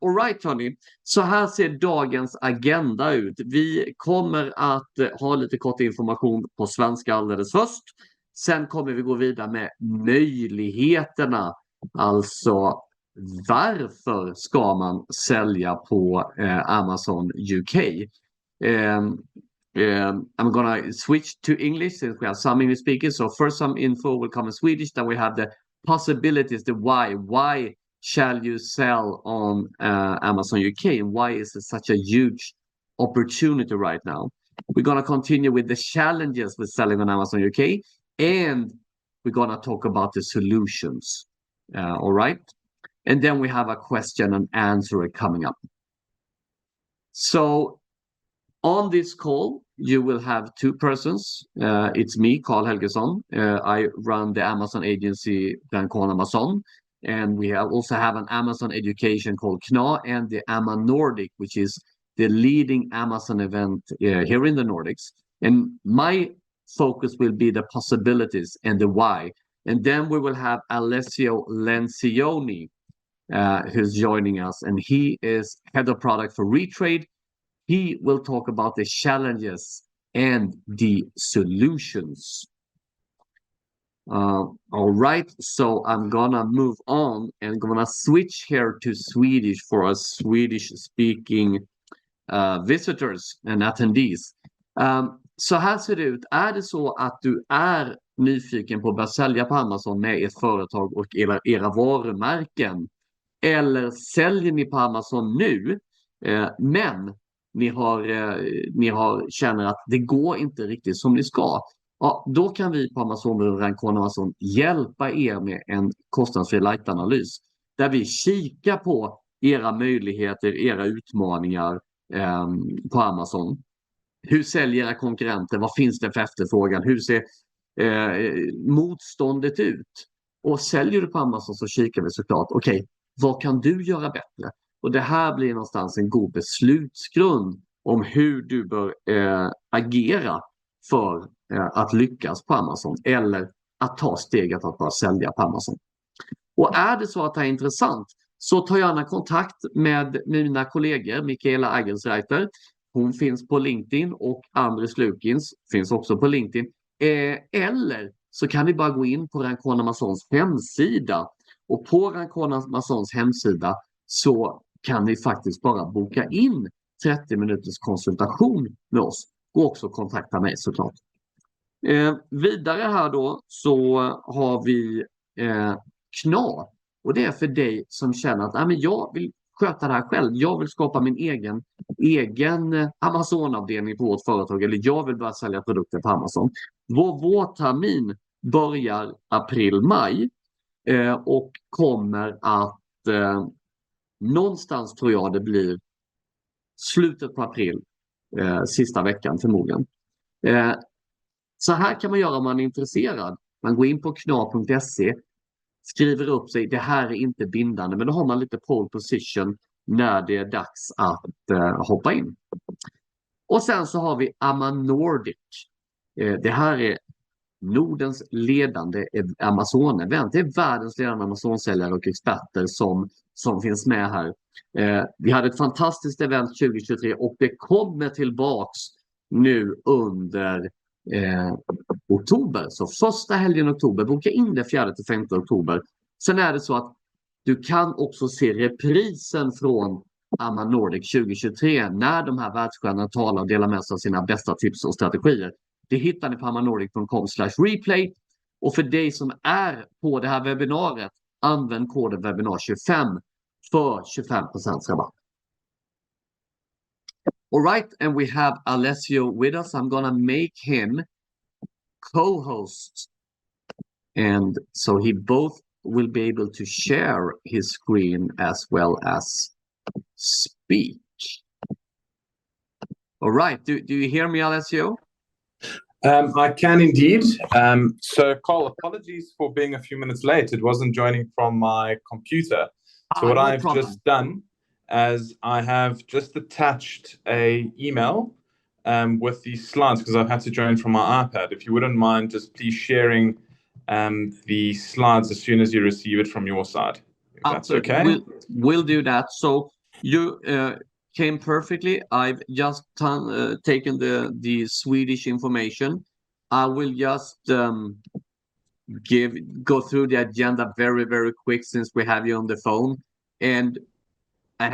All right, Tony. Så här ser dagens agenda ut. Vi kommer att ha lite kort information på svenska alldeles först. Sen kommer vi gå vidare med möjligheterna. Alltså, varför ska man sälja på Amazon UK? I'm gonna switch to English since we have some English speakers. So first some info will come in Swedish. Then we have the possibilities, the why. Why shall you sell on Amazon UK? And why is it such a huge opportunity right now? We're gonna continue with the challenges with selling on Amazon UK. And we're gonna talk about the solutions. All right? And then we have a question and answer coming up. So on this call, you will have two persons. It's me, Carl Helgesson. I run the Amazon agency, called Amazon. And we also have an Amazon education called KNA and the amaNordic, which is the leading Amazon event here in the Nordics. And my focus will be the possibilities and the why. And then we will have Alessio Lencioni, who's joining us. And he is head of product for reTRADE. He will talk about the challenges and the solutions. All right, so I'm gonna move on and gonna switch here to Swedish for our Swedish-speaking visitors and attendees. Så här ser det ut. Är det så att du är nyfiken på att börja sälja på Amazon med ert företag och era varumärken? Eller säljer ni på Amazon nu, men ni känner att det går inte riktigt som ni ska. Ja, då kan vi på Amazon hjälpa er med en kostnadsfri light-analys där vi kikar på era möjligheter, era utmaningar på Amazon. Hur säljer era konkurrenter? Vad finns det för efterfrågan? Hur ser motståndet ut? Och säljer du på Amazon så kikar vi såklart, okej, vad kan du göra bättre? Och det här blir någonstans en god beslutsgrund om hur du bör agera för att lyckas på Amazon eller att ta steget att bara sälja på Amazon. Och är det så att det är intressant så ta gärna kontakt med mina kollegor, Mikaela Agelsreiter. Hon finns på LinkedIn och Andres Lukins finns också på LinkedIn. Eller så kan ni bara gå in på Rankon Amazons hemsida. Och på Rankon Amazons hemsida så kan ni faktiskt bara boka in 30 minuters konsultation med oss. Och också kontakta mig såklart. Vidare här då så har vi KNA. Och det är för dig som känner att men jag vill sköta det här själv. Jag vill skapa min egen Amazon-avdelning på vårt företag. Eller jag vill börja sälja produkter på Amazon. Vår vårtermin börjar april-maj. Och kommer att någonstans tror jag det blir slutet på april. Sista veckan förmodligen. Så här kan man göra om man är intresserad. Man går in på kna.se, skriver upp sig. Det här är inte bindande, men då har man lite pole position när det är dags att hoppa in. Och sen så har vi amaNordic. Det här är Nordens ledande Amazon-event. Det är världens ledande Amazon-säljare och experter som finns med här. Vi hade ett fantastiskt event 2023 och det kommer tillbaks nu under oktober. Så första helgen i oktober, boka in det 4-5 oktober. Sen är det så att du kan också se reprisen från amaNordic 2023 när de här världsstjärnorna talar och delar med sig av sina bästa tips och strategier. Det hittar ni på amaNordic.com/replay. Och för dig som är på det här webbinariet, använd koden webinar25 för 25% rabatt. All right, and we have Alessio with us. I'm gonna make him co-host. And so he both will be able to share his screen as well as speak. All right, do you hear me, Alessio? I can indeed. So, Carl, apologies for being a few minutes late. It wasn't joining from my computer. So what I've just done is I have just attached a email with these slides because I've had to join from my iPad. If you wouldn't mind, just please sharing the slides as soon as you receive it from your side. If that's okay. We'll do that. So You came perfectly. I've just taken the Swedish information. I will just go through the agenda very, very quick since we have you on the phone. And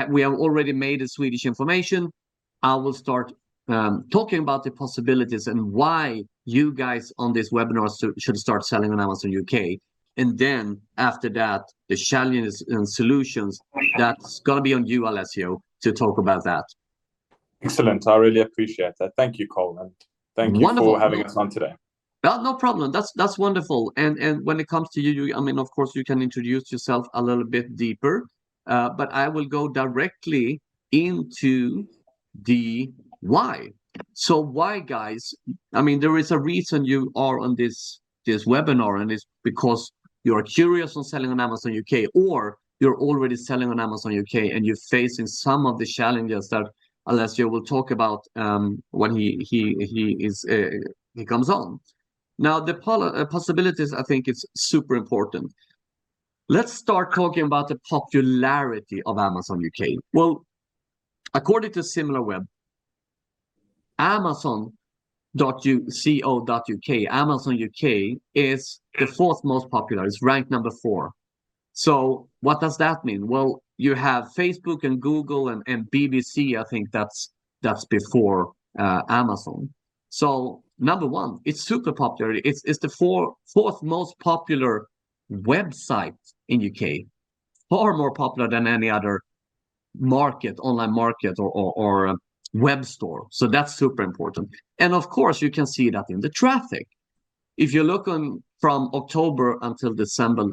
we have already made the Swedish information. I will start talking about the possibilities and why you guys on this webinar should start selling on Amazon UK. And then after that, the challenges and solutions, that's going to be on you, Alessio, to talk about that. Excellent. I really appreciate that. Thank you, Cole. And thank you for having us on today. No problem. That's wonderful. And when it comes to you, I mean, of course, you can introduce yourself a little bit deeper, but I will go directly into the why. So why, guys? I mean, there is a reason you are on this webinar, and it's because you're curious on selling on Amazon UK, or you're already selling on Amazon UK and you're facing some of the challenges that Alessio will talk about when he comes on. Now, the possibilities, I think, is super important. Let's start talking about the popularity of Amazon UK. Well, according to SimilarWeb, Amazon.co.uk, Amazon UK is the fourth most popular. It's ranked number 4. So what does that mean? Well, you have Facebook and Google and BBC. I think that's before Amazon. So number 1, it's super popular. It's the fourth most popular website in UK, far more popular than any other online market or web store. So that's super important. And of course, you can see that in the traffic. If you look from October until December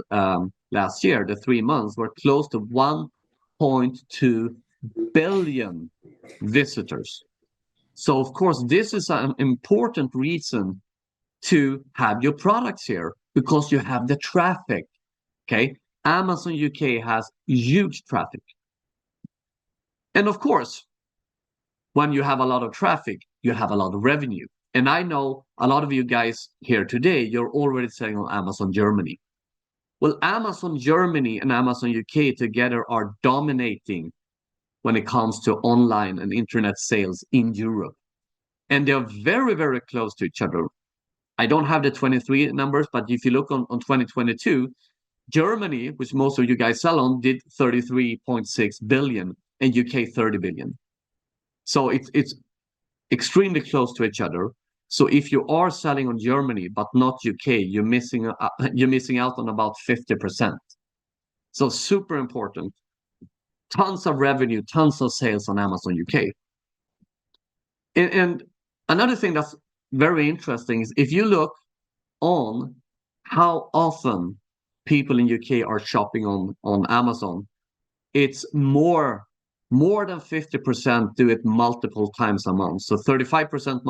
last year, the 3 months were close to 1.2 billion visitors. So of course, this is an important reason to have your products here because you have the traffic. Okay, Amazon UK has huge traffic. And of course, when you have a lot of traffic, you have a lot of revenue. And I know a lot of you guys here today, you're already selling on Amazon Germany. Well, Amazon Germany and Amazon UK together are dominating when it comes to online and internet sales in Europe. And they're very, very close to each other. I don't have the 23 numbers, but if you look on 2022, Germany, which most of you guys sell on, did 33.6 billion and UK 30 billion. So it's extremely close to each other. So if you are selling on Germany but not UK, you're missing out on about 50%. So super important. Tons of revenue, tons of sales on Amazon UK. And another thing that's very interesting is if you look on how often people in UK are shopping on Amazon, it's more than 50% do it multiple times a month. So 35%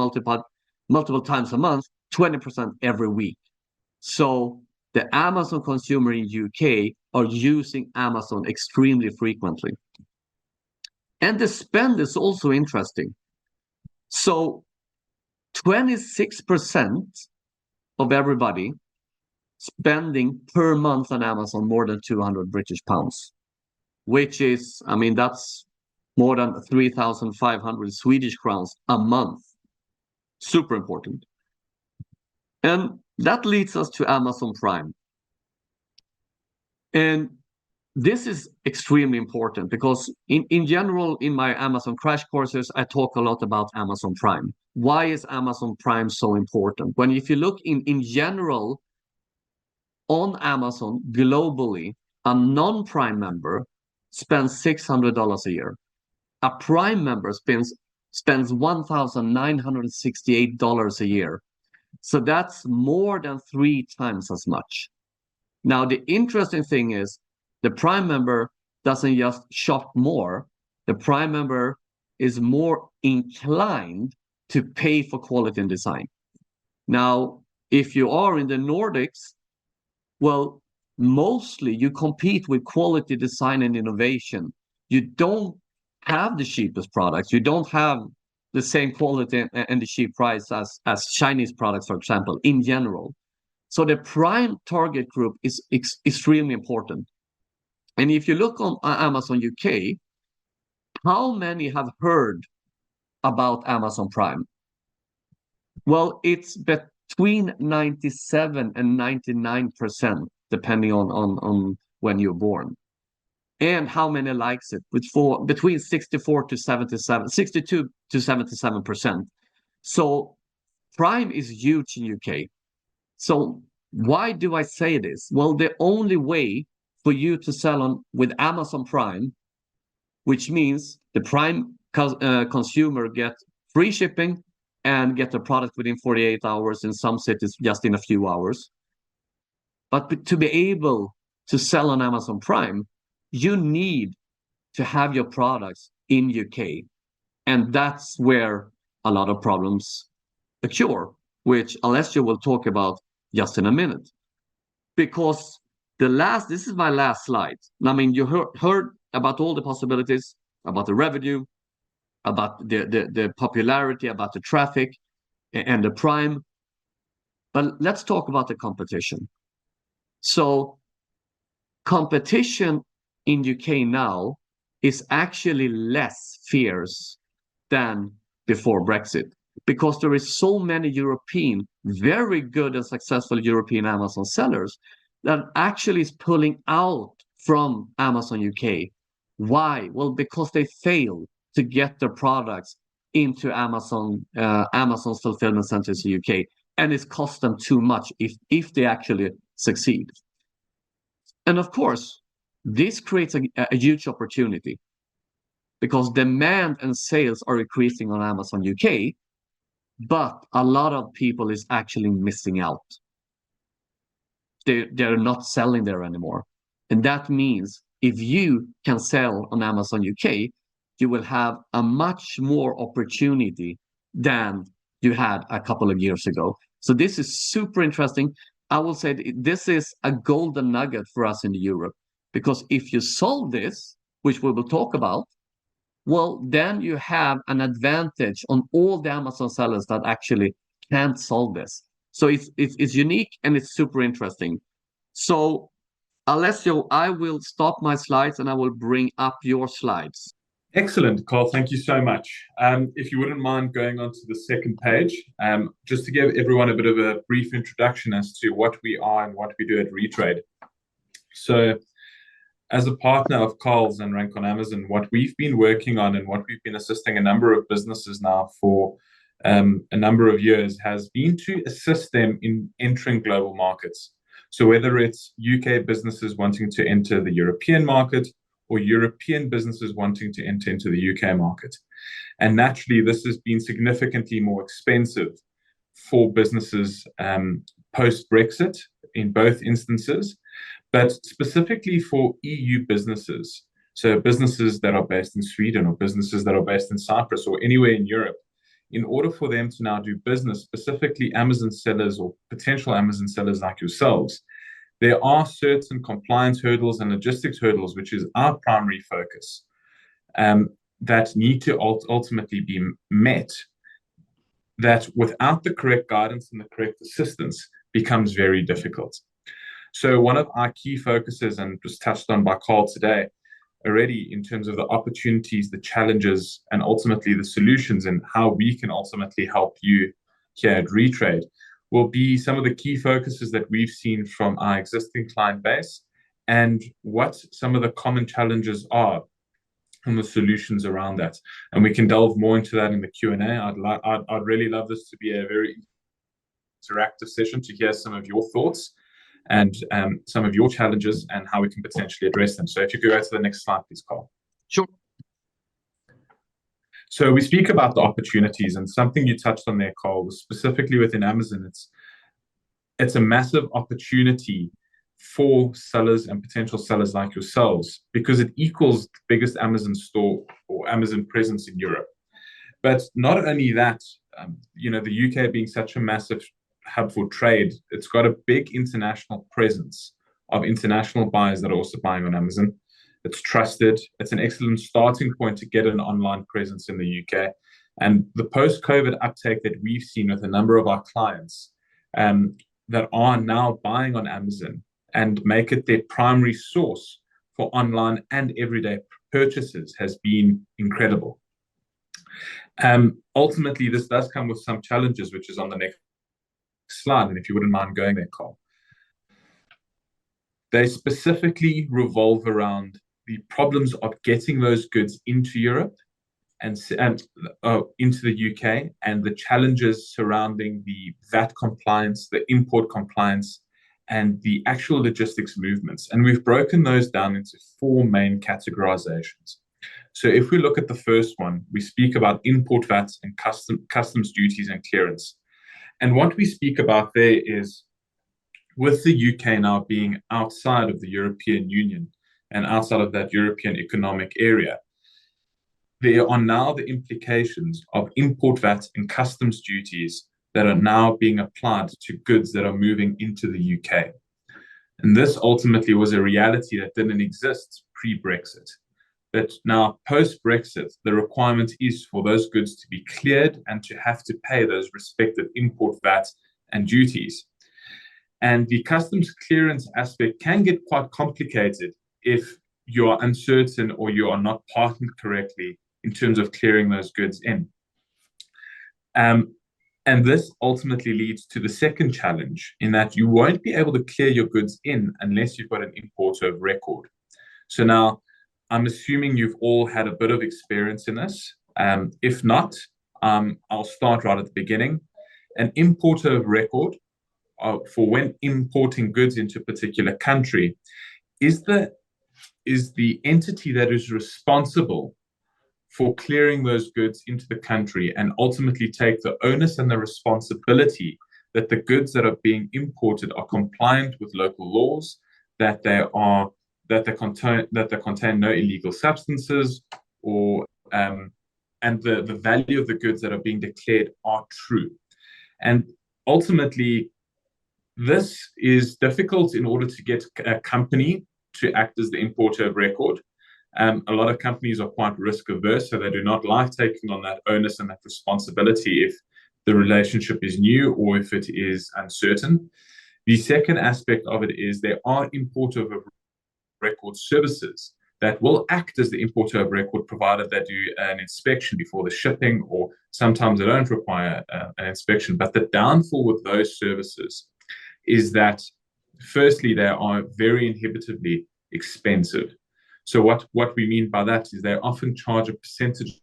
multiple times a month, 20% every week. So the Amazon consumer in UK are using Amazon extremely frequently. And the spend is also interesting. So 26% of everybody spending per month on Amazon more than 200 British pounds, which is, I mean, that's more than 3,500 Swedish crowns a month. Super important. And that leads us to Amazon Prime. And this is extremely important because in general, in my Amazon crash courses, I talk a lot about Amazon Prime. Why is Amazon Prime so important? When if you look in general on Amazon globally, a non-Prime member spends $600 a year. A Prime member spends $1,968 a year. So that's more than 3 times as much. Now, the interesting thing is the Prime member doesn't just shop more. The Prime member is more inclined to pay for quality and design. Now, if you are in the Nordics, well, mostly you compete with quality, design, and innovation. You don't have the cheapest products. You don't have the same quality and the cheap price as Chinese products, for example, in general. So the Prime target group is extremely important. And if you look on Amazon UK, How many have heard about Amazon Prime? Well, it's between 97 and 99%, depending on when you're born. And how many likes it? Between 64 to 77, 62 to 77%. So Prime is huge in UK. So why do I say this? Well, the only way for you to sell with Amazon Prime, which means the Prime consumer get free shipping and get the product within 48 hours, in some cities just in a few hours. But to be able to sell on Amazon Prime, you need to have your products in UK. And that's where a lot of problems occur, which Alessio will talk about just in a minute. Because this is my last slide. I mean, you heard about all the possibilities, about the revenue, about the popularity, about the traffic and the Prime. But let's talk about the competition. So competition in UK now is actually less fierce than before Brexit, because there is so many very good and successful European Amazon sellers that actually is pulling out from Amazon UK. Why? Well, because they fail to get their products into Amazon's fulfillment centers in UK, and it's cost them too much if they actually succeed. And of course, this creates a huge opportunity, because demand and sales are increasing on Amazon UK, but a lot of people is actually missing out. They're not selling there anymore. And that means if you can sell on Amazon UK, you will have a much more opportunity than you had a couple of years ago. So this is super interesting. I will say this is a golden nugget for us in Europe, because if you solve this, which we will talk about, well, then you have an advantage on all the Amazon sellers that actually can't solve this. So it's unique and it's super interesting. So Alessio, I will stop my slides and I will bring up your slides. Excellent, Carl. Thank you so much. If you wouldn't mind going on to the second page, just to give everyone a bit of a brief introduction as to what we are and what we do at reTRADE. So as a partner of Carl's and Rank on Amazon, what we've been working on and what we've been assisting a number of businesses now for a number of years has been to assist them in entering global markets. So whether it's UK businesses wanting to enter the European market or European businesses wanting to enter into the UK market. And naturally, this has been significantly more expensive for businesses post-Brexit in both instances, but specifically for EU businesses, so businesses that are based in Sweden or businesses that are based in Cyprus or anywhere in Europe, in order for them to now do business, specifically Amazon sellers or potential Amazon sellers like yourselves, there are certain compliance hurdles and logistics hurdles, which is our primary focus, that need to ultimately be met, that without the correct guidance and the correct assistance becomes very difficult. So one of our key focuses, and was touched on by Carl today already, in terms of the opportunities, the challenges, and ultimately the solutions, and how we can ultimately help you here at reTRADE, will be some of the key focuses that we've seen from our existing client base and what some of the common challenges are and the solutions around that. And we can delve more into that in the Q&A. I'd really love this to be a very interactive session to hear some of your thoughts and some of your challenges and how we can potentially address them. So if you could go to the next slide, please, Carl. Sure. So we speak about the opportunities, and something you touched on there, Carl, was specifically within Amazon. It's a massive opportunity for sellers and potential sellers like yourselves, because it equals the biggest Amazon store or Amazon presence in Europe. But not only that, the UK being such a massive hub for trade, it's got a big international presence of international buyers that are also buying on Amazon. It's trusted. It's an excellent starting point to get an online presence in the UK. And the post-COVID uptake that we've seen with a number of our clients that are now buying on Amazon and make it their primary source for online and everyday purchases has been incredible. Ultimately, this does come with some challenges, which is on the next slide. And if you wouldn't mind going there, Carl. They specifically revolve around the problems of getting those goods into Europe and into the UK, and the challenges surrounding the VAT compliance, the import compliance, and the actual logistics movements. And we've broken those down into 4 main categorizations. So if we look at the first one, we speak about import VAT and customs duties and clearance. And what we speak about there is, with the UK now being outside of the European Union and outside of that European economic area, there are now the implications of import VAT and customs duties that are now being applied to goods that are moving into the UK. And this ultimately was a reality that didn't exist pre-Brexit. But now, post-Brexit, the requirement is for those goods to be cleared and to have to pay those respective import VAT and duties. And the customs clearance aspect can get quite complicated if you are uncertain or you are not partnered correctly in terms of clearing those goods in. And this ultimately leads to the second challenge, in that you won't be able to clear your goods in unless you've got an importer of record. So now, I'm assuming you've all had a bit of experience in this. If not, I'll start right at the beginning. An importer of record, for when importing goods into a particular country, is the entity that is responsible for clearing those goods into the country and ultimately take the onus and the responsibility that the goods that are being imported are compliant with local laws, that they contain no illegal substances, or and the value of the goods that are being declared are true. And ultimately, this is difficult in order to get a company to act as the importer of record. A lot of companies are quite risk averse, so they do not like taking on that onus and that responsibility if the relationship is new or if it is uncertain. The second aspect of it is there are importer of record services that will act as the importer of record, provided they do an inspection before the shipping, or sometimes they don't require an inspection. But the downfall with those services is that, firstly, they are very inhibitively expensive. So what we mean by that is they often charge a percentage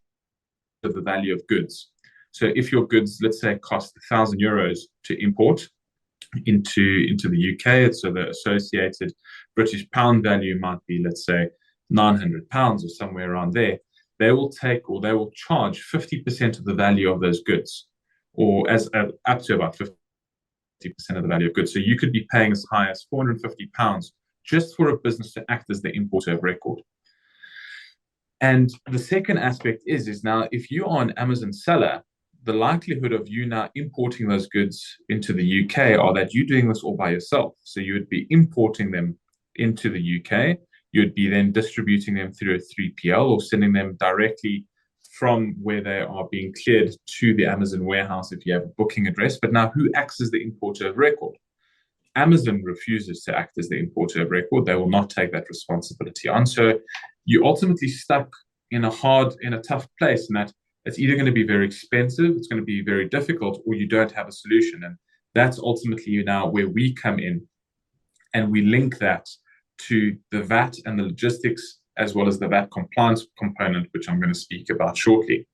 of the value of goods. So if your goods, let's say, cost €1,000 to import into the UK, so the associated British pound value might be, let's say, £900 or somewhere around there, they will charge 50% of the value of those goods, or up to about 50% of the value of goods. So you could be paying as high as £450 just for a business to act as the importer of record. And the second aspect is now, if you are an Amazon seller, the likelihood of you now importing those goods into the UK are that you're doing this all by yourself. So you would be importing them into the UK. You'd be then distributing them through a 3PL or sending them directly from where they are being cleared to the Amazon warehouse if you have a booking address. But now, who acts as the importer of record? Amazon refuses to act as the importer of record. They will not take that responsibility on. So you're ultimately stuck in a tough place, in that it's either going to be very expensive, it's going to be very difficult, or you don't have a solution. And that's ultimately now where we come in, and we link that to the VAT and the logistics, as well as the VAT compliance component, which I'm going to speak about shortly.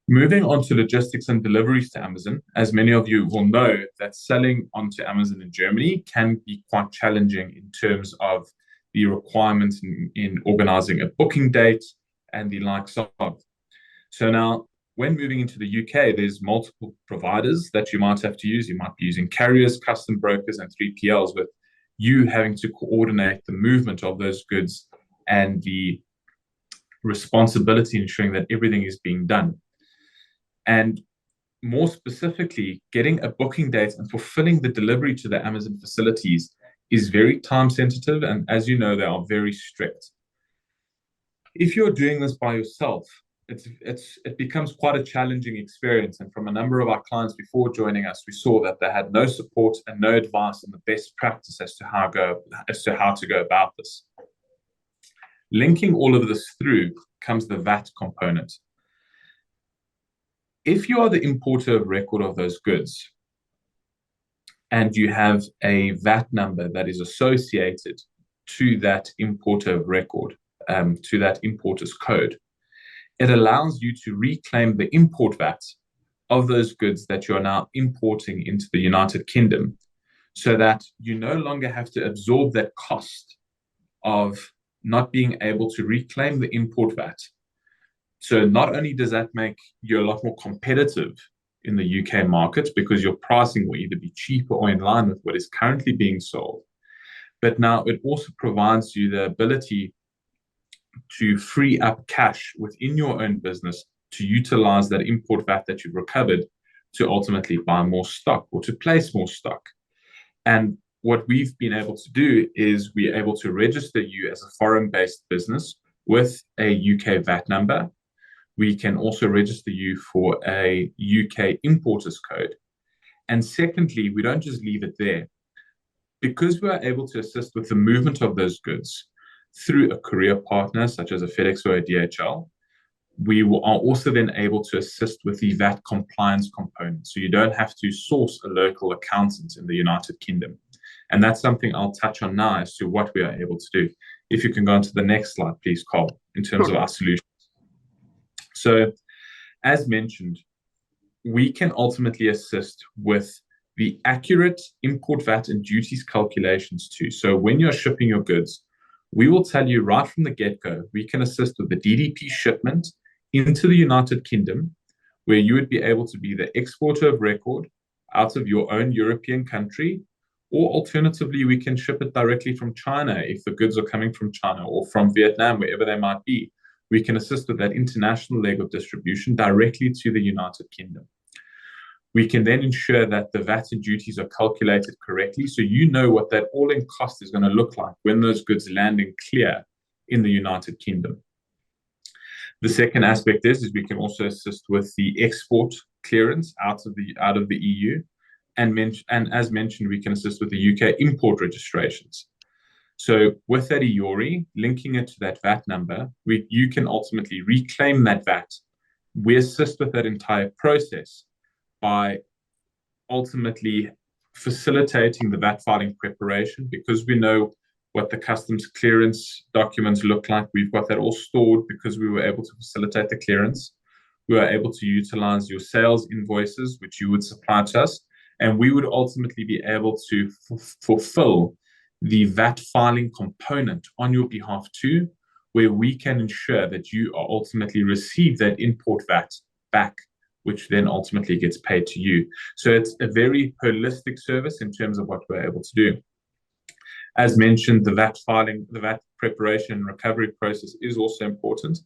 Moving on to logistics and deliveries to Amazon, as many of you will know, that selling onto Amazon in Germany can be quite challenging in terms of the requirements in organizing a booking date and the likes of. So now, when moving into the UK, there's multiple providers that you might have to use. You might be using carriers, custom brokers, and 3PLs, with you having to coordinate the movement of those goods and the responsibility ensuring that everything is being done. And more specifically, getting a booking date and fulfilling the delivery to the Amazon facilities is very time sensitive, and as you know, they are very strict. If you're doing this by yourself, it becomes quite a challenging experience. And from a number of our clients before joining us, we saw that they had no support and no advice on the best practice as to how to go about this. Linking all of this through comes the VAT component. If you are the importer of record of those goods, and you have a VAT number that is associated to that importer of record, to that importer's code, it allows you to reclaim the import VAT of those goods that you are now importing into the United Kingdom, so that you no longer have to absorb that cost of not being able to reclaim the import VAT. So not only does that make you a lot more competitive in the UK market, because your pricing will either be cheaper or in line with what is currently being sold, but now it also provides you the ability to free up cash within your own business to utilize that import VAT that you've recovered to ultimately buy more stock or to place more stock. And what we've been able to do is we're able to register you as a foreign-based business with a UK VAT number. We can also register you for a UK importer's code. And secondly, we don't just leave it there. Because we are able to assist with the movement of those goods through a courier partner, such as a FedEx or a DHL, we are also then able to assist with the VAT compliance component. So you don't have to source a local accountant in the United Kingdom. And that's something I'll touch on now as to what we are able to do. If you can go on to the next slide, please, Carl, in terms of our solutions. So, as mentioned, we can ultimately assist with the accurate import VAT and duties calculations too. So when you're shipping your goods, we will tell you right from the get-go, we can assist with the DDP shipment into the United Kingdom, where you would be able to be the exporter of record out of your own European country, or alternatively, we can ship it directly from China if the goods are coming from China, or from Vietnam, wherever they might be. We can assist with that international leg of distribution directly to the United Kingdom. We can then ensure that the VAT and duties are calculated correctly, so you know what that all-in cost is going to look like when those goods land and clear in the United Kingdom. The second aspect is we can also assist with the export clearance out of the EU, and as mentioned, we can assist with the UK import registrations. So with that EORI, linking it to that VAT number, you can ultimately reclaim that VAT. We assist with that entire process by ultimately facilitating the VAT filing preparation, because we know what the customs clearance documents look like. We've got that all stored because we were able to facilitate the clearance. We were able to utilize your sales invoices, which you would supply to us, and we would ultimately be able to fulfill the VAT filing component on your behalf too, where we can ensure that you are ultimately receive that import VAT back, which then ultimately gets paid to you. So it's a very holistic service in terms of what we're able to do. As mentioned, the VAT filing, the VAT preparation and recovery process is also important.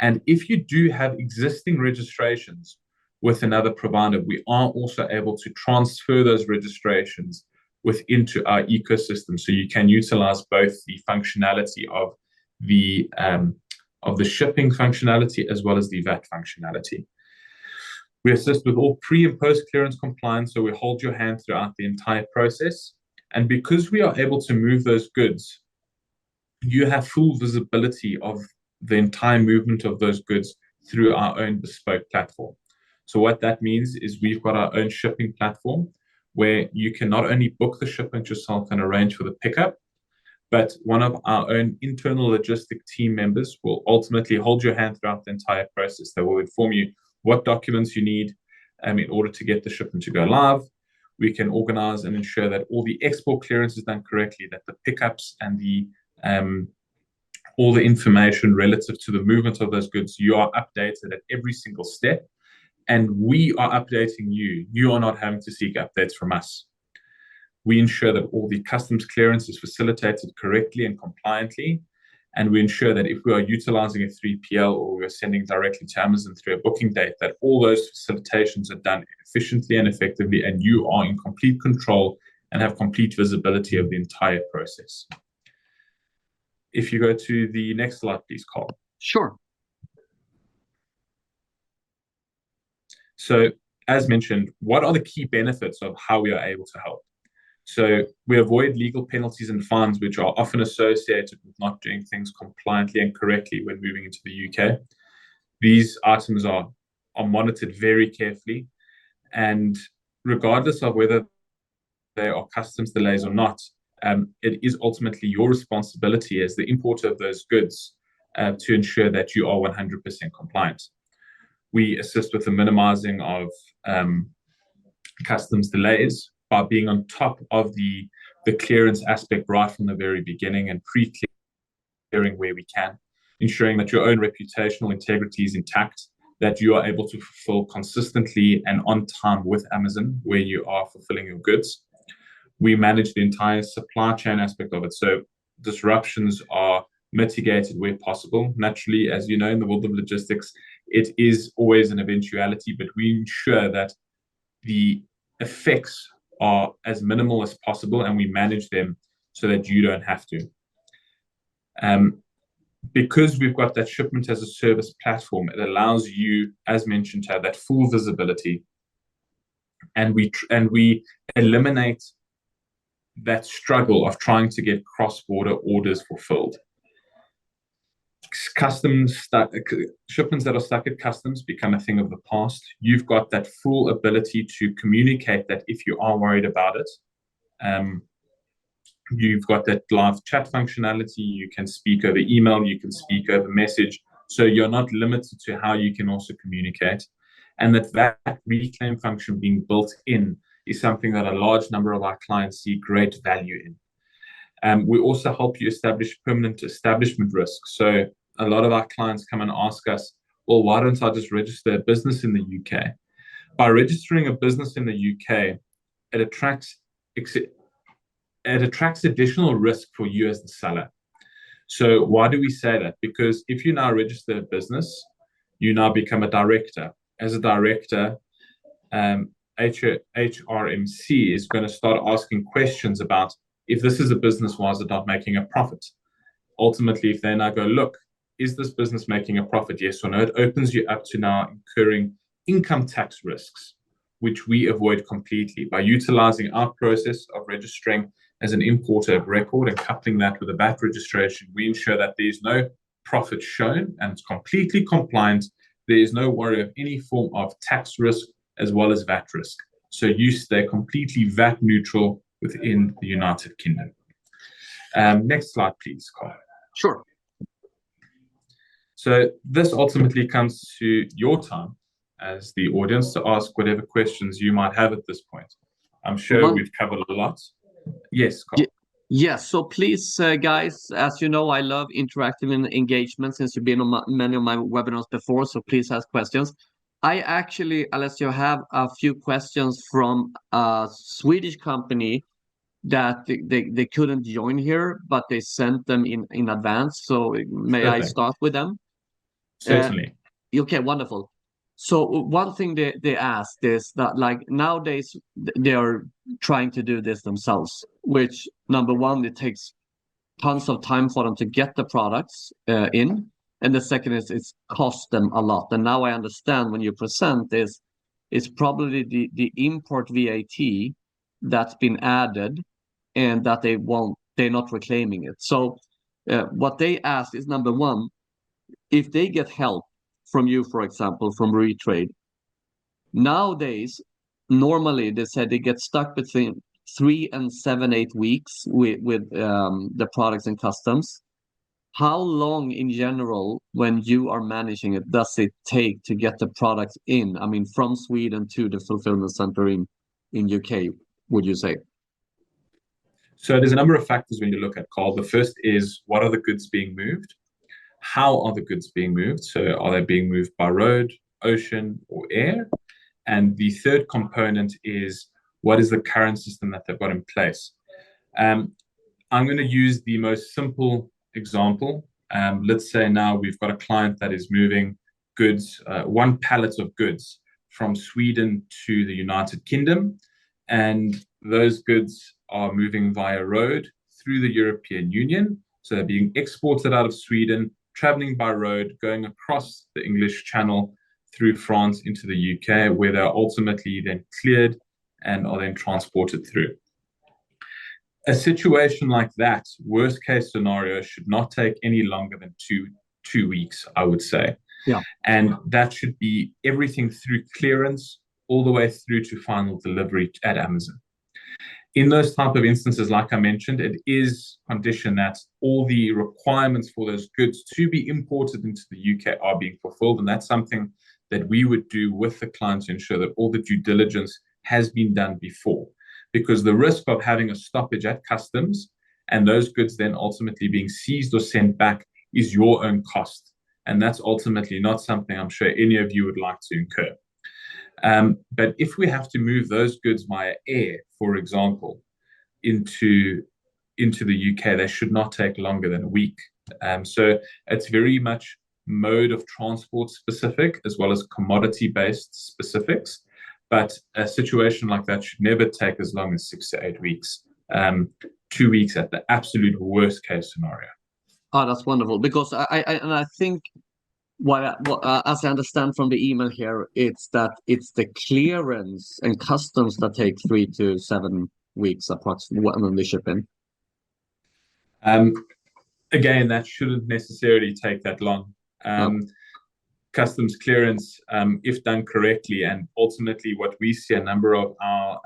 And if you do have existing registrations with another provider, we are also able to transfer those registrations into our ecosystem. So you can utilize both the functionality of the shipping functionality as well as the VAT functionality. We assist with all pre and post clearance compliance, so we hold your hand throughout the entire process. And because we are able to move those goods, you have full visibility of the entire movement of those goods through our own bespoke platform. So what that means is we've got our own shipping platform where you can not only book the shipment yourself and arrange for the pickup, but one of our own internal logistic team members will ultimately hold your hand throughout the entire process. They will inform you what documents you need in order to get the shipment to go live. We can organize and ensure that all the export clearance is done correctly, that the pickups and all the information relative to the movement of those goods, you are updated at every single step. And we are updating you. You are not having to seek updates from us. We ensure that all the customs clearance is facilitated correctly and compliantly. And we ensure that if we are utilizing a 3PL or we are sending directly to Amazon through a booking date, that all those facilitations are done efficiently and effectively, and you are in complete control and have complete visibility of the entire process. If you go to the next slide, please, Carl. Sure. So, as mentioned, what are the key benefits of how we are able to help? So we avoid legal penalties and fines, which are often associated with not doing things compliantly and correctly when moving into the UK. These items are monitored very carefully, and regardless of whether they are customs delays or not, it is ultimately your responsibility as the importer of those goods to ensure that you are 100% compliant. We assist with the minimizing of customs delays by being on top of the clearance aspect right from the very beginning and pre-clearing where we can, ensuring that your own reputational integrity is intact, that you are able to fulfill consistently and on time with Amazon where you are fulfilling your goods. We manage the entire supply chain aspect of it. So disruptions are mitigated where possible. Naturally, as you know, in the world of logistics, it is always an eventuality, but we ensure that the effects are as minimal as possible and we manage them so that you don't have to. Because we've got that shipment as a service platform, it allows you, as mentioned, to have that full visibility, and we eliminate that struggle of trying to get cross-border orders fulfilled. Shipments that are stuck at customs become a thing of the past. You've got that full ability to communicate that if you are worried about it. You've got that live chat functionality. You can speak over email, you can speak over message. So you're not limited to how you can also communicate. And that reclaim function being built in is something that a large number of our clients see great value in. We also help you establish permanent establishment risk. So a lot of our clients come and ask us, well, why don't I just register a business in the UK? By registering a business in the UK, it attracts additional risk for you as the seller. So why do we say that? Because if you now register a business, you now become a director. As a director, HRMC is going to start asking questions about, if this is a business, why is it not making a profit? Ultimately, if they now go, look, is this business making a profit? Yes or no? It opens you up to now incurring income tax risks, which we avoid completely by utilizing our process of registering as an importer of record and coupling that with a VAT registration. We ensure that there is no profit shown and it's completely compliant. There is no worry of any form of tax risk as well as VAT risk. So you stay completely VAT neutral within the United Kingdom. Next slide, please, Carl. Sure. So this ultimately comes to your time as the audience to ask whatever questions you might have at this point. I'm sure we've covered a lot. Yes, Carl. Yes, so please, guys, as you know, I love interactive engagement since you've been on many of my webinars before, so please ask questions. I actually, Alessio, have a few questions from a Swedish company that they couldn't join here, but they sent them in advance. So may I start with them? Certainly. Okay, wonderful. So one thing they asked is that, like, nowadays they are trying to do this themselves, which, number one, it takes tons of time for them to get the products in. And the second is it's cost them a lot. And now I understand when you present this, it's probably the import VAT that's been added and that they're not reclaiming it. So what they asked is, number one, if they get help from you, for example, from reTRADE, nowadays, normally they said they get stuck between 3 and 7-8 weeks with the products and customs. How long in general, when you are managing it, does it take to get the products in? I mean, from Sweden to the fulfillment center in UK, would you say? So there's a number of factors when you look at, Carl. The first is, what are the goods being moved? How are the goods being moved? So are they being moved by road, ocean, or air? And the third component is, what is the current system that they've got in place? I'm going to use the most simple example. Let's say now we've got a client that is moving goods, one pallet of goods from Sweden to the United Kingdom, and those goods are moving via road through the European Union. So they're being exported out of Sweden, traveling by road, going across the English Channel through France into the UK, where they're ultimately then cleared and are then transported through. A situation like that, worst case scenario, should not take any longer than two weeks, I would say. Yeah. And that should be everything through clearance all the way through to final delivery at Amazon. In those type of instances, like I mentioned, it is conditioned that all the requirements for those goods to be imported into the UK are being fulfilled. And that's something that we would do with the client to ensure that all the due diligence has been done before. Because the risk of having a stoppage at customs and those goods then ultimately being seized or sent back is your own cost. And that's ultimately not something I'm sure any of you would like to incur. But if we have to move those goods via air, for example, into the UK, they should not take longer than a week. So it's very much mode of transport specific as well as commodity-based specifics. But a situation like that should never take as long as 6 to 8 weeks. 2 weeks at the absolute worst case scenario. Oh, that's wonderful. Because I think as I understand from the email here, it's the clearance and customs that take 3 to 7 weeks approximately when they ship in. Again, that shouldn't necessarily take that long. Customs clearance, if done correctly, and ultimately what we see a number of our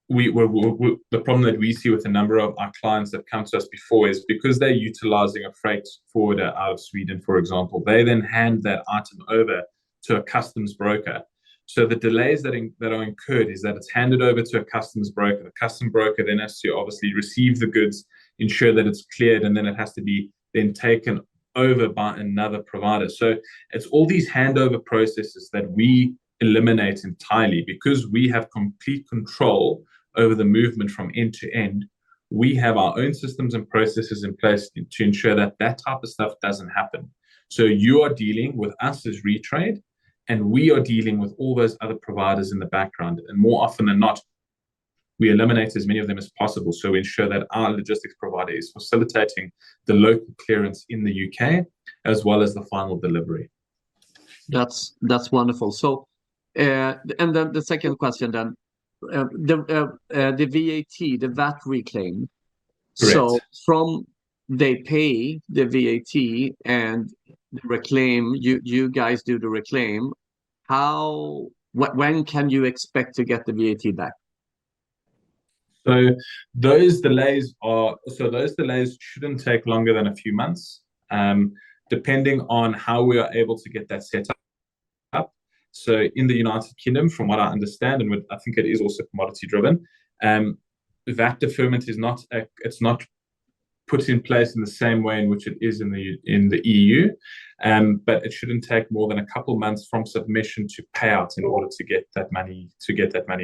the problem that we see with a number of our clients that come to us before is because they're utilizing a freight forwarder out of Sweden, for example, they then hand that item over to a customs broker. So the delays that are incurred is that it's handed over to a customs broker. The customs broker then has to obviously receive the goods, ensure that it's cleared, and then it has to be then taken over by another provider. So it's all these handover processes that we eliminate entirely because we have complete control over the movement from end to end. We have our own systems and processes in place to ensure that that type of stuff doesn't happen. So you are dealing with us as reTRADE, and we are dealing with all those other providers in the background. And more often than not, we eliminate as many of them as possible. So we ensure that our logistics provider is facilitating the local clearance in the UK, as well as the final delivery. That's wonderful. So, and then the second question then, the VAT, the VAT reclaim. Correct. So from they pay the VAT and the reclaim, you guys do the reclaim. When can you expect to get the VAT back? So those delays shouldn't take longer than a few months, depending on how we are able to get that set up. So in the United Kingdom, from what I understand, and I think it is also commodity driven, VAT deferment is not put in place in the same way in which it is in the EU, but it shouldn't take more than a couple months from submission to payout in order to get that money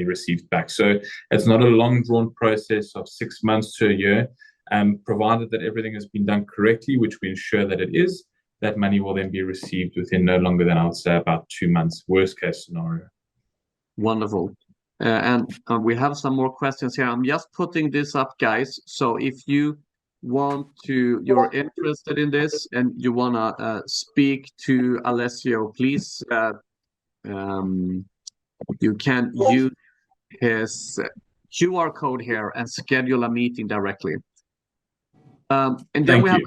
received back. So it's not a long drawn process of 6 months to a year, provided that everything has been done correctly, which we ensure that it is. That money will then be received within no longer than I would say about 2 months, worst case scenario. Wonderful. And we have some more questions here. I'm just putting this up, guys. So if you're interested in this and you want to speak to Alessio, please, you can use his QR code here and schedule a meeting directly. And then we have,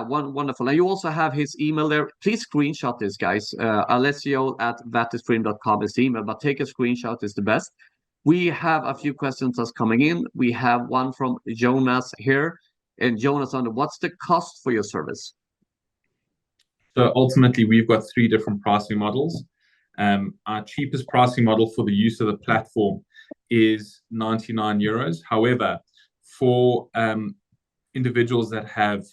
wonderful. And you also have his email there. Please screenshot this, guys. Alessio@vatistream.com is the email, but take a screenshot is the best. We have a few questions that's coming in. We have one from Jonas here. And Jonas, what's the cost for your service? So ultimately, we've got 3 different pricing models. Our cheapest pricing model for the use of the platform is €99. However, for individuals that have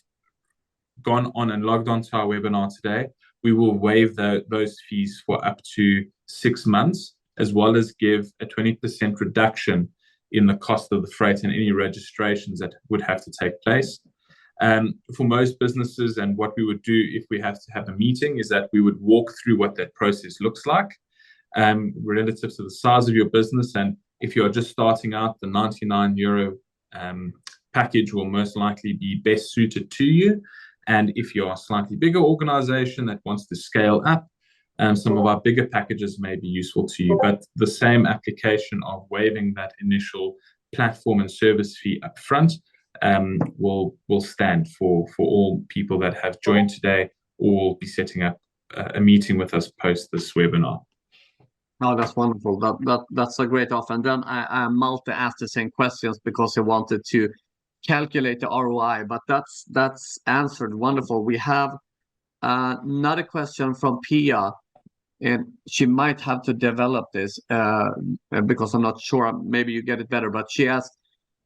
gone on and logged onto our webinar today, we will waive those fees for up to 6 months, as well as give a 20% reduction in the cost of the freight and any registrations that would have to take place. For most businesses, and what we would do if we have to have a meeting, is that we would walk through what that process looks like relative to the size of your business. And if you're just starting out, the €99 package will most likely be best suited to you. And if you're a slightly bigger organization that wants to scale up, some of our bigger packages may be useful to you. But the same application of waiving that initial platform and service fee up front will stand for all people that have joined today, or will be setting up a meeting with us post this webinar. Oh, that's wonderful. That's a great offer. And then Malte asked the same questions because he wanted to calculate the ROI, but that's answered. Wonderful. We have another question from Pia, and she might have to develop this because I'm not sure. Maybe you get it better, but she asked,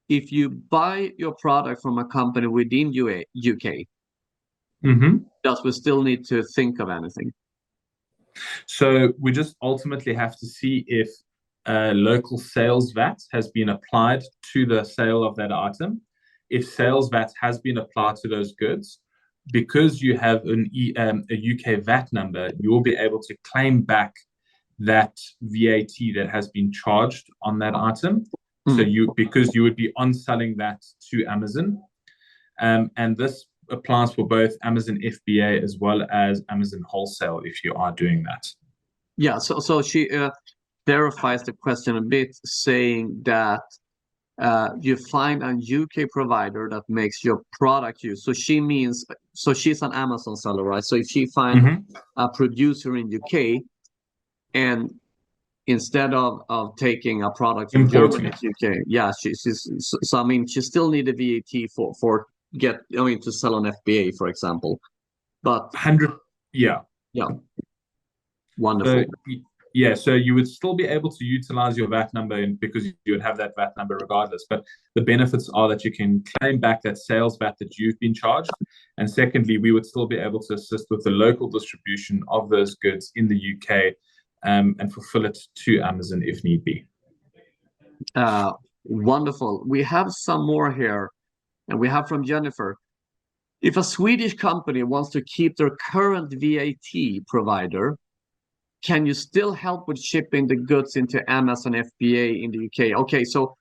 if you buy your product from a company within UK, does we still need to think of anything? So we just ultimately have to see if local sales VAT has been applied to the sale of that item. If sales VAT has been applied to those goods, because you have a UK VAT number, you will be able to claim back that VAT that has been charged on that item. So because you would be on-selling that to Amazon, and this applies for both Amazon FBA as well as Amazon wholesale if you are doing that. Yeah, so she verifies the question a bit, saying that you find a UK provider that makes your product use. So she means, so she's an Amazon seller, right? So if she finds a producer in UK, and instead of taking a product from Germany to UK, yeah, so I mean, she still need a VAT for to sell on FBA, for example. But yeah, wonderful. So you would still be able to utilize your VAT number because you would have that VAT number regardless. But the benefits are that you can claim back that sales VAT that you've been charged. And secondly, we would still be able to assist with the local distribution of those goods in the UK and fulfill it to Amazon if need be. Wonderful. We have some more here, and we have from Jennifer. If a Swedish company wants to keep their current VAT provider, can you still help with shipping the goods into Amazon FBA in the UK? Okay, so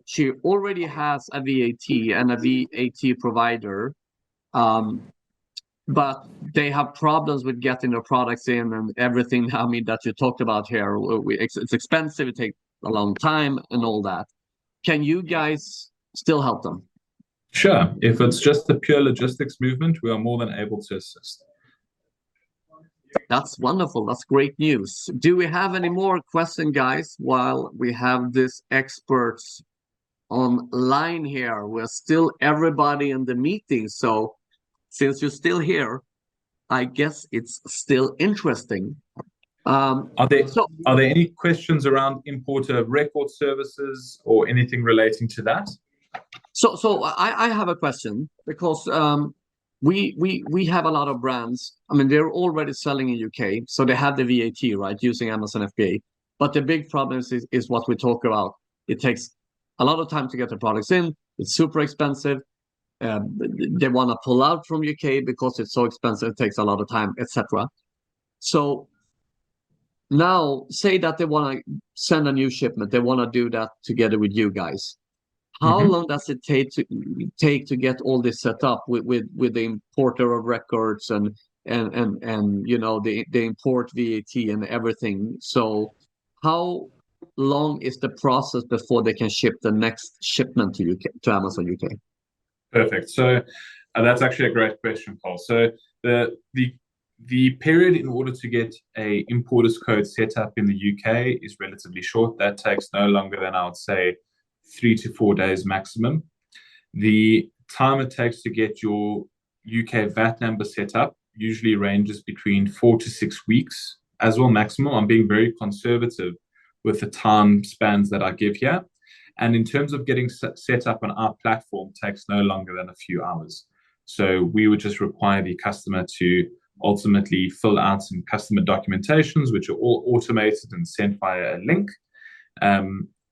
she already has a VAT and a VAT provider, but they have problems with getting their products in and everything. I mean, that you talked about here. It's expensive. It takes a long time and all that. Can you guys still help them? Sure. If it's just a pure logistics movement, we are more than able to assist. That's wonderful. That's great news. Do we have any more questions, guys, while we have this experts online here? We're still everybody in the meeting. So since you're still here, I guess it's still interesting. Are there any questions around importer of record services or anything relating to that? So I have a question, because we have a lot of brands. I mean, they're already selling in UK, so they have the VAT, right, using Amazon FBA. But the big problem is what we talk about. It takes a lot of time to get the products in. It's super expensive. They want to pull out from UK because it's so expensive. It takes a lot of time, etc. So now, say that they want to send a new shipment. They want to do that together with you guys. How long does it take to get all this set up with the importer of records and the import VAT and everything? So how long is the process before they can ship the next shipment to Amazon UK? Perfect. So that's actually a great question, Paul. So the period in order to get a importer's code set up in the UK is relatively short. That takes no longer than, I would say, 3 to 4 days maximum. The time it takes to get your UK VAT number set up usually ranges between 4 to 6 weeks as well, maximum. I'm being very conservative with the time spans that I give here. And in terms of getting set up on our platform, takes no longer than a few hours. So we would just require the customer to ultimately fill out some customer documentations, which are all automated and sent via a link.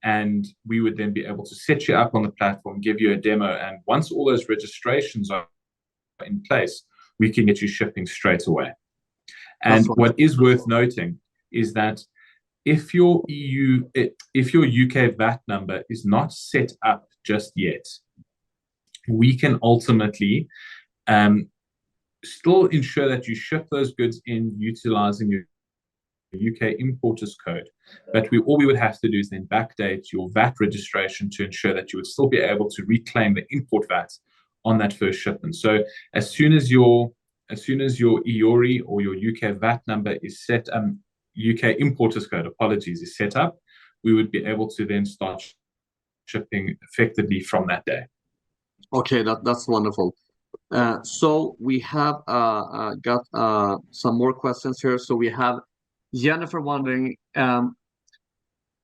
And we would then be able to set you up on the platform, give you a demo. And once all those registrations are in place, we can get you shipping straight away. And what is worth noting is that if your UK VAT number is not set up just yet, we can ultimately still ensure that you ship those goods in utilizing your UK importer's code. But all we would have to do is then backdate your VAT registration to ensure that you would still be able to reclaim the import VAT on that first shipment. So as soon as your EORI or your UK VAT number is set, UK importer's code, apologies, is set up, we would be able to then start shipping effectively from that day. Okay, that's wonderful. So we have got some more questions here. So we have Jennifer wondering,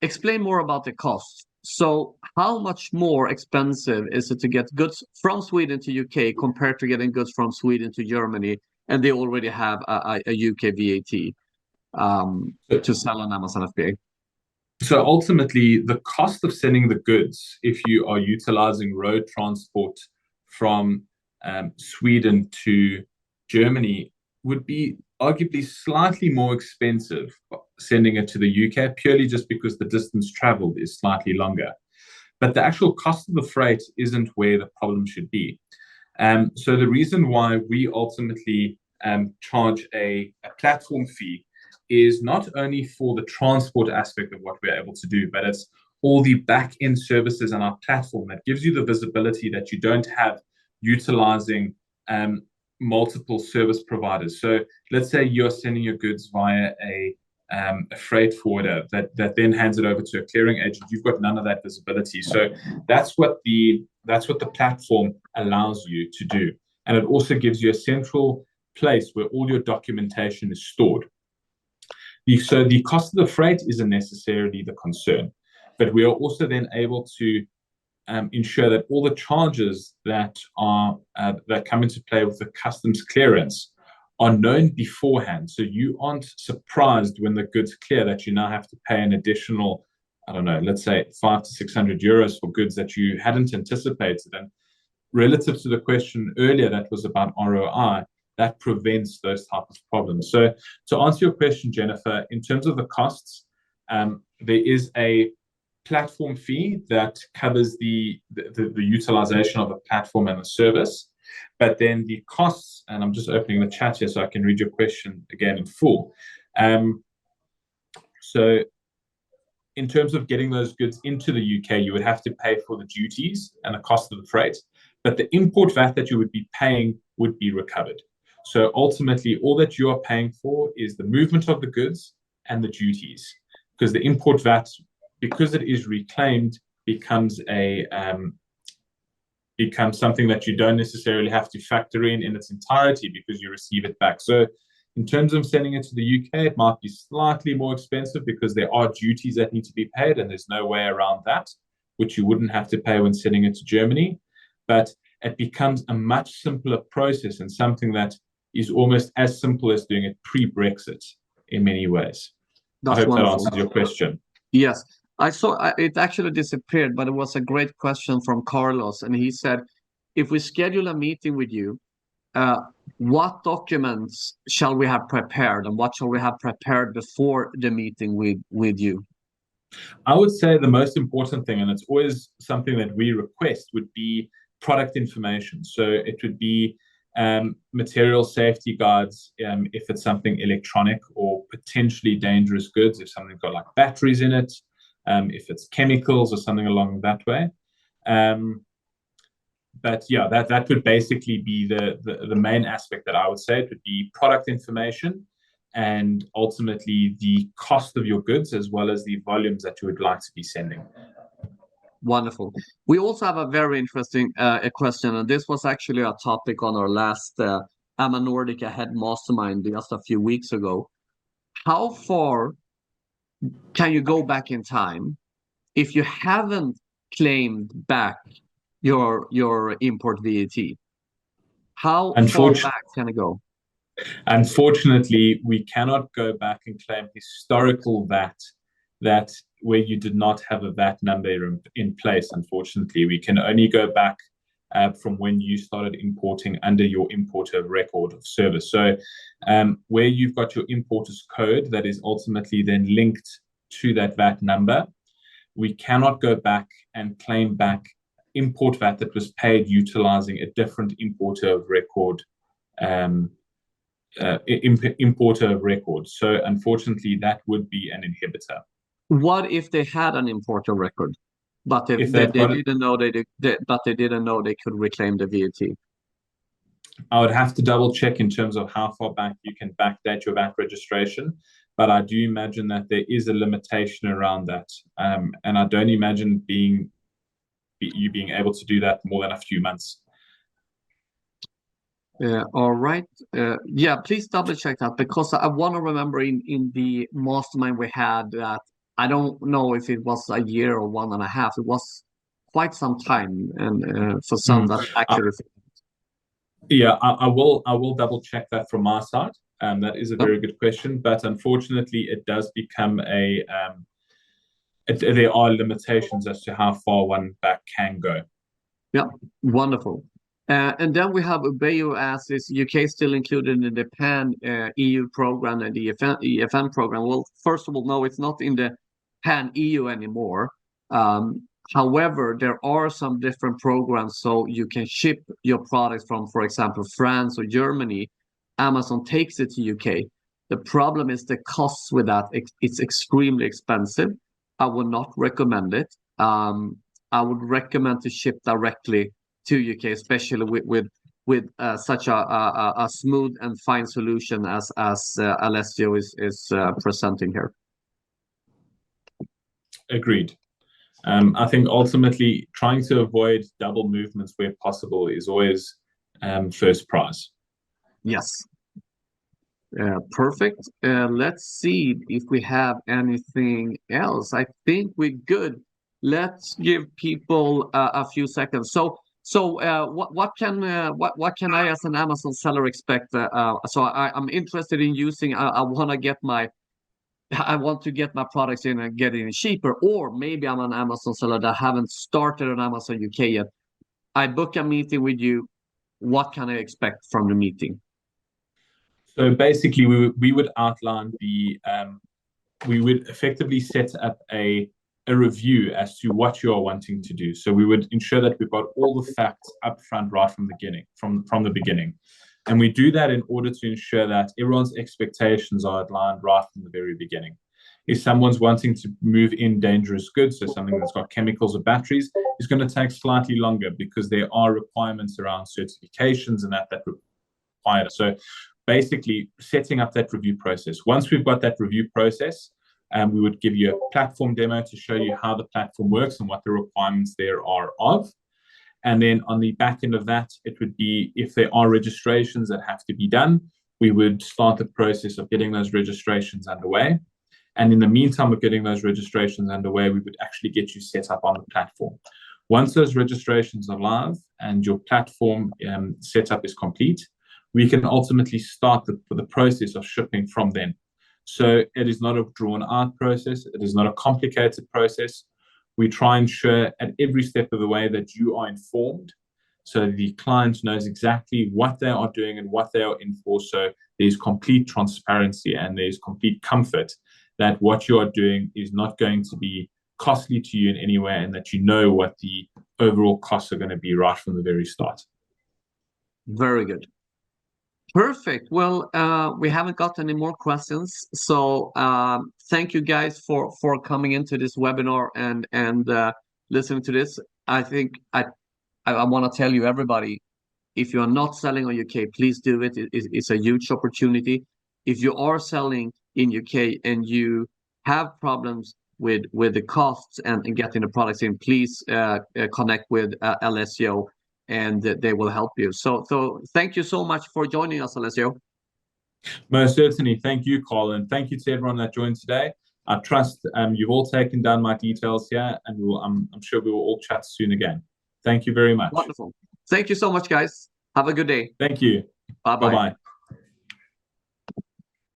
explain more about the cost. So how much more expensive is it to get goods from Sweden to UK compared to getting goods from Sweden to Germany, and they already have a UK VAT to sell on Amazon FBA? So ultimately, the cost of sending the goods, if you are utilizing road transport from Sweden to Germany, would be arguably slightly more expensive sending it to the UK, purely just because the distance traveled is slightly longer. But the actual cost of the freight isn't where the problem should be. So the reason why we ultimately charge a platform fee is not only for the transport aspect of what we're able to do, but it's all the back-end services on our platform that gives you the visibility that you don't have utilizing multiple service providers. So let's say you're sending your goods via a freight forwarder that then hands it over to a clearing agent. You've got none of that visibility. So that's what the platform allows you to do. And it also gives you a central place where all your documentation is stored. So the cost of the freight isn't necessarily the concern, but we are also then able to ensure that all the charges that come into play with the customs clearance are known beforehand. So you aren't surprised when the goods clear that you now have to pay an additional, I don't know, let's say 500 to 600 euros for goods that you hadn't anticipated. And relative to the question earlier that was about ROI, that prevents those type of problems. So to answer your question, Jennifer, in terms of the costs, there is a platform fee that covers the utilization of the platform and the service. But then the costs, and I'm just opening the chat here so I can read your question again in full. So in terms of getting those goods into the UK, you would have to pay for the duties and the cost of the freight, but the import VAT that you would be paying would be recovered. So ultimately, all that you are paying for is the movement of the goods and the duties, because the import VAT, because it is reclaimed, becomes something that you don't necessarily have to factor in its entirety because you receive it back. So in terms of sending it to the UK, it might be slightly more expensive because there are duties that need to be paid, and there's no way around that, which you wouldn't have to pay when sending it to Germany. But it becomes a much simpler process and something that is almost as simple as doing it pre-Brexit in many ways. That's I hope wonderful. that answers your question. Yes, I saw it actually disappeared, but it was a great question from Carlos, and he said, if we schedule a meeting with you, what documents shall we have prepared, and what shall we have prepared before the meeting with you? I would say the most important thing, and it's always something that we request, would be product information. So it would be material safety guides if it's something electronic or potentially dangerous goods, if something's got like batteries in it, if it's chemicals or something along that way. But yeah, that would basically be the main aspect that I would say. It would be product information and ultimately the cost of your goods as well as the volumes that you would like to be sending. Wonderful. We also have a very interesting question, and this was actually a topic on our last amaNordic Ahead Mastermind just a few weeks ago. How far can you go back in time if you haven't claimed back your import VAT? How far back can it go? Unfortunately, we cannot go back and claim historical VAT that where you did not have a VAT number in place. Unfortunately, we can only go back from when you started importing under your importer record of service. So where you've got your importer's code that is ultimately then linked to that VAT number, we cannot go back and claim back import VAT that was paid utilizing a different importer of record importer of record. So unfortunately, that would be an inhibitor. What if they had an importer record, but they didn't know they didn't know they could reclaim the VAT? I would have to double check in terms of how far back you can backdate your VAT registration, but I do imagine that there is a limitation around that, and I don't imagine you being able to do that more than a few months. All right. Yeah, please double check that, because I want to remember in the mastermind we had that I don't know if it was a year or 1.5. It was quite some time, and for some that's actually. Yeah, I will double check that from my side. That is a very good question, but unfortunately, it does become there are limitations as to how far one back can go. Yeah, wonderful. And then we have Ubeyo asks, is UK still included in the PAN EU program and the EFN program? Well, first of all, no, it's not in the PAN EU anymore. However, there are some different programs, so you can ship your products from, for example, France or Germany. Amazon takes it to UK. The problem is the costs with that. It's extremely expensive. I would not recommend it. I would recommend to ship directly to UK, especially with such a smooth and fine solution as Alessio is presenting here. Agreed. I think ultimately trying to avoid double movements where possible is always first prize. Yes. Perfect. Let's see if we have anything else. I think we're good. Let's give people a few seconds. So what can I as an Amazon seller expect? So I'm interested in using. I want to get my products in and get it cheaper, or maybe I'm an Amazon seller that haven't started on Amazon UK yet. I book a meeting with you. What can I expect from the meeting? So basically, we would outline we would effectively set up a review as to what you are wanting to do. So we would ensure that we've got all the facts up front right from the beginning. And we do that in order to ensure that everyone's expectations are outlined right from the very beginning. If someone's wanting to move in dangerous goods, so something that's got chemicals or batteries, it's going to take slightly longer because there are requirements around certifications and that require. So basically setting up that review process. Once we've got that review process, we would give you a platform demo to show you how the platform works and what the requirements there are of. And then on the back end of that, it would be if there are registrations that have to be done, we would start the process of getting those registrations underway. And in the meantime of getting those registrations underway, we would actually get you set up on the platform. Once those registrations are live and your platform setup is complete, we can ultimately start the process of shipping from then. So it is not a drawn-out process. It is not a complicated process. We try and ensure at every step of the way that you are informed, so the client knows exactly what they are doing and what they are in for. So there's complete transparency and there's complete comfort that what you are doing is not going to be costly to you in any way, and that you know what the overall costs are going to be right from the very start. Very good. Perfect. Well, we haven't got any more questions, so thank you guys for coming into this webinar and listening to this. I think I want to tell you, everybody, if you are not selling on UK, please do it. It's a huge opportunity. If you are selling in UK and you have problems with the costs and getting the products in, please connect with Alessio, and they will help you. So thank you so much for joining us, Alessio. Most certainly. Thank you, Colin. Thank you to everyone that joined today. I trust you've all taken down my details here, and I'm sure we will all chat soon again. Thank you very much. Wonderful. Thank you so much, guys. Have a good day. Thank you. Bye-bye. Bye-bye.